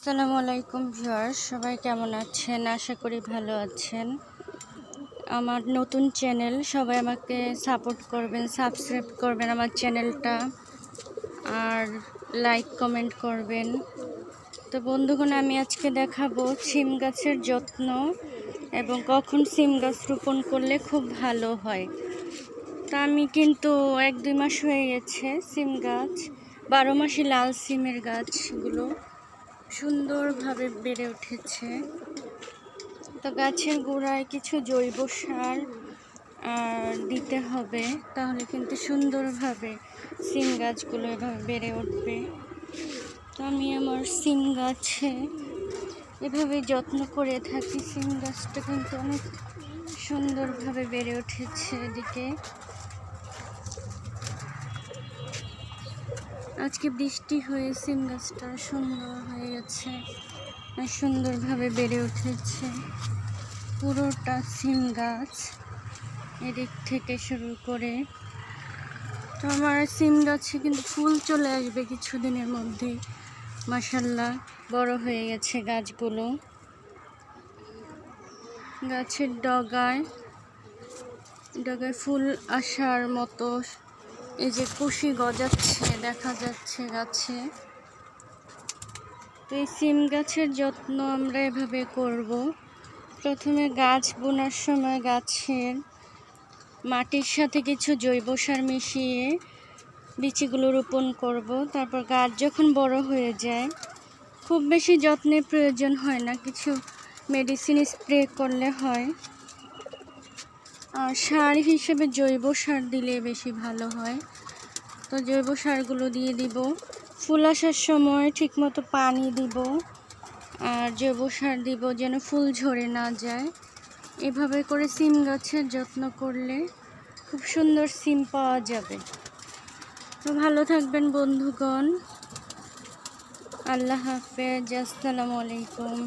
আসসালামু আলাইকুম ভিউয়ার্স, সবাই কেমন আছেন? আশা করি ভালো আছেন। আমার নতুন চ্যানেল, সবাই আমাকে সাপোর্ট করবেন, সাবস্ক্রাইব করবেন আমার চ্যানেলটা, আর লাইক কমেন্ট করবেন। তো বন্ধুগণ, আমি আজকে দেখাবো সিম গাছের যত্ন এবং কখন সিম গাছ রোপণ করলে খুব ভালো হয়। তা আমি কিন্তু 1-2 মাস হয়ে গেছে সিম গাছ, 12 মাসি লাল সিমের গাছগুলো সুন্দরভাবে বেড়ে উঠেছে। তো গাছের গোড়ায় কিছু জৈব সার দিতে হবে, তাহলে কিন্তু সুন্দরভাবে সিম গাছগুলো এভাবে বেড়ে উঠবে। তো আমি আমার সিম গাছে এভাবে যত্ন করে থাকি। সিম গাছটা কিন্তু অনেক সুন্দরভাবে বেড়ে উঠেছে। এদিকে আজকে বৃষ্টি হয়ে সিম গাছটা সুন্দর হয়ে গেছে, সুন্দরভাবে বেড়ে উঠেছে পুরোটা সিম গাছ, এদিক থেকে শুরু করে। তো আমার সিম গাছে কিন্তু ফুল চলে আসবে কিছুদিনের মধ্যে। মাশাআল্লাহ, বড় হয়ে গেছে গাছগুলো। গাছের ডগায় ফুল আসার মতো এই যে কুশি গজাচ্ছে দেখা যাচ্ছে গাছে। তো এই সিম গাছের যত্ন আমরা এভাবে করব। প্রথমে গাছ বোনার সময় গাছের মাটির সাথে কিছু জৈব সার মিশিয়ে বীজগুলো রোপণ করব। তারপর গাছ যখন বড় হয়ে যায়, খুব বেশি যত্নের প্রয়োজন হয় না, কিছু মেডিসিন স্প্রে করলে হয়। আর সার হিসেবে জৈব সার দিলে বেশি ভালো হয়। তো জৈব সারগুলো দিয়ে দিব। ফুল আসার সময় ঠিকমতো পানি দিব, আর জৈব সার দিব যেন ফুল ঝরে না যায়। এভাবে করে সিম গাছের যত্ন করলে খুব সুন্দর সিম পাওয়া যাবে। তো ভালো থাকবেন বন্ধুগণ। আল্লাহ হাফেজ, আসসালামু আলাইকুম।